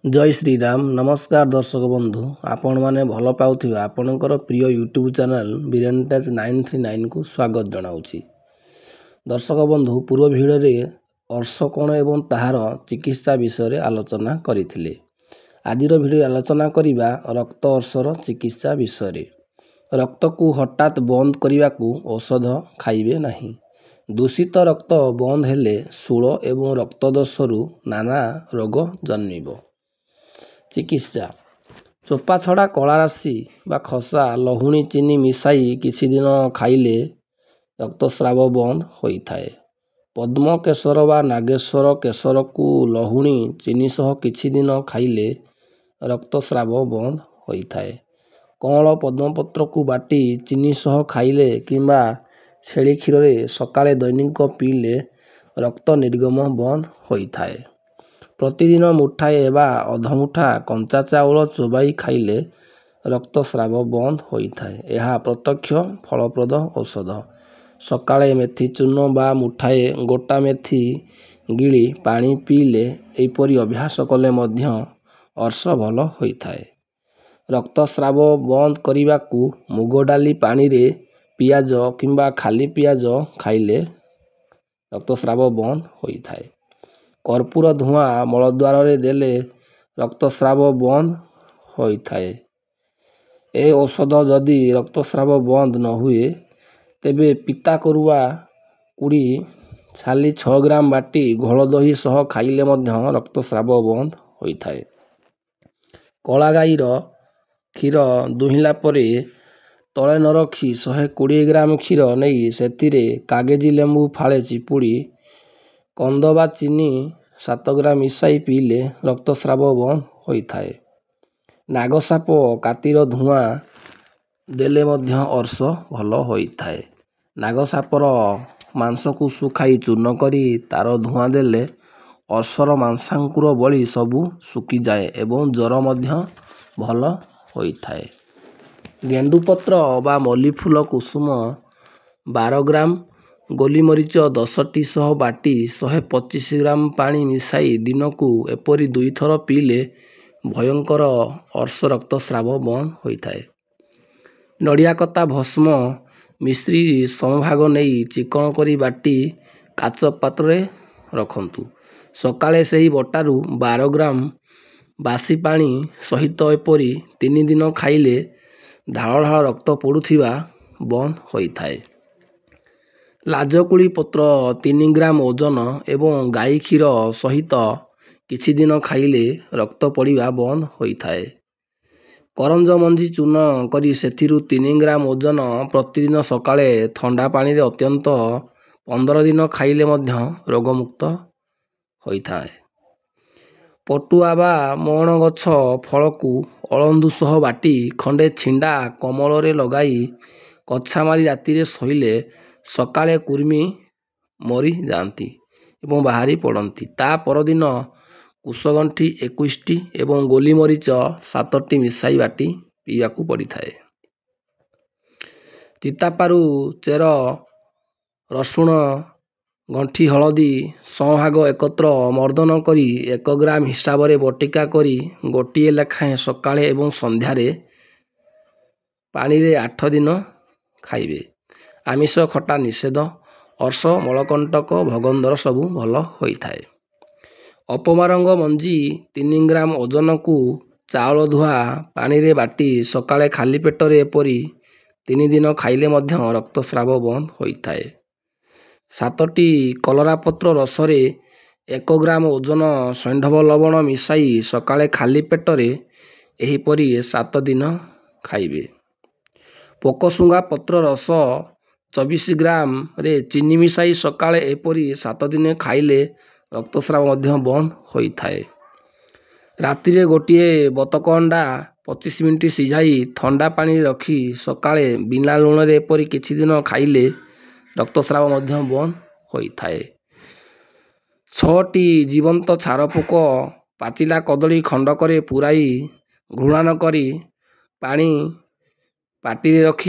जय श्री राम। नमस्कार दर्शक बंधु, आपण मैंने भल पाउथिबा आपणकर प्रिय यूट्यूब चैनल बीरेनटेज 939 को स्वागत जनाऊँगी। दर्शक बंधु, पूर्व भिडियो अर्शकोण एवं ताहार चिकित्सा विषय आलोचना करथिले। आजिर भिडियो आलोचना करिबा रक्त अर्शर चिकित्सा विषय। रक्त को हठात बंद करने को औषध खाइबे नहीं। दूषित रक्त बंद हेले शूल एवं रक्तदोषरु नाना रोग जन्मिब। चिकित्सा चोपा छड़ा कला राशि बा खसा लहुणी चीनी मिसाई किछि दिन खाइले रक्तस्राव बंद होइथाए। पद्म केशर बा नागेश्वर केशर को लहुणी चीनी सह किछि दिन खाइले रक्तस्राव बंद होइथाए। कौल पद्मपत्र को बाटी चीनी सह खाइले किंबा छेड़ी क्षीर रे सकाळे दैनिक पीले रक्त निर्गम बंद होइथाए। प्रतिदिन मुठाए बा अधमुठा कंचा चाउल चोबाई खाइले रक्तस्राव बंद होइथाए। यह प्रत्यक्ष फलप्रद औषध। सकाळे मेथी चूर्ण बा मुठाए गोटा मेथी गिली पानी पीले एपरी अभ्यास कले मध्य अर्श भल होइथाए। रक्तस्राव बंद करने को मुग डाली पानी रे पियाज किंबा खाली पियाज खाइले रक्तस्राव बंद होइथाए। कर्पूर धुआं मलद्वार रे देले रक्तस्राव बंद होइथाए। ए औषध जदि रक्तस्राव बंद न हुए तेबे पिता करुआ कुड़ी छाली 6 ग्राम बाटी घोल दही सह खाइले मध्य रक्तस्राव बंद होइथाए। कला गाईर क्षीर दुहिला परे तले न रखी 120 ग्राम क्षीर नहीं सेतिरे कागजी लेंबू फाळे चिपुड़ी कंद बा चीनी 7 ग्राम मिसाई पीले रक्तस्राव बंद होइथाए। नागसाप कातिर धुआं देले मध्य अर्श भल होइथाए। नागसापर मांस को सुखाई चूर्ण करी तार धुआं देले अर्शर मांसांकुर बली सबू सुखी जाए एवं ज्वर मध्य भल होइथाए। गेंडुपत्र बा मल्ली फूल कुसुम 12 ग्राम गोलीमरीच 10टी सह बाटी 125 ग्राम पानी मिसाई दिन को एपरी 2 थर पीले भयंकर अर्श रक्तस्राव बंद होइथाए। नड़िया कता भस्म मिश्री समभाग नहीं चिकन करी बाटी काच पात्रे रखंतु। सकाळे सेही बटारू 12 ग्राम बासी पानी सहित एपरी 3 दिन खाइले ढाल ढाल रक्त पड़ुथिबा बंद होइथाए। लाजकुली पत्र 3 ग्राम ओजन एवं गाई क्षीर सहित किछि दिन खाइले रक्त पड़िबा बंद होइथाए। करंज मंजी चूर्ण करी सेथिरु 3 ग्राम ओजन प्रतिदिन सकाळे ठंडा पानी रे अत्यंत 15 दिन खाइले मध्य रोगमुक्त होइथाए। पटुआ बा मण गछ फल को अलंदु सह बाटी खंडे छिंडा कमल रे लगाई कछा मारी राति रे सोइले सकाळे कुर्मी मरी जाती एवं बाहरी पड़ती। ता परदिन कुशगंठी 21टी एवं गोलीमरीच 7टी मिसाई बाटी पीवाकू पड़िथाए। चितापारू चेर रसुण गंठी हलदी समभाग एकत्र मर्दन करी 1 ग्राम हिसाब रे बटिका करी गोटिए लेखाएं सकाळे एवं संध्यारे पानी रे 8 दिन खाइबे। आमिष खटा निषेध। अर्श मलकंटक भगंदर सबू भल होइथाए। अपमारंग मंजी 3 ग्राम ओजन को चाउल धुआ पानी रे बाटी सकाळे खाली पेटरे एपरी 3 दिन खाइले मध्य रक्तस्राव बंद होइथाए। 7टी कलरा पत्र रसरे 1 ग्राम ओजन सैंधव लवण मिसाई सकाळे खाली पेटरे एहीपरी 7 दिन खाइबे। पोकसुंगा पत्र रस 24 ग्राम रे चीनी मिसाई सकाळे एपरी 7 दिन खाइले रक्तस्राव मध्य बंद होइथाए। राति रे गोटिए बतक अंडा 25 मिनिट सिझाई ठंडा पानी रखी सकाळे बिना लुण रे एपरी किछि दिन खाइले रक्तस्राव मध्य बंद होइथाए। 6टी जीवंत छारपोक पाचिला कदली खंडक रे पुराई घृणा न करी पानी पाटी रे रखी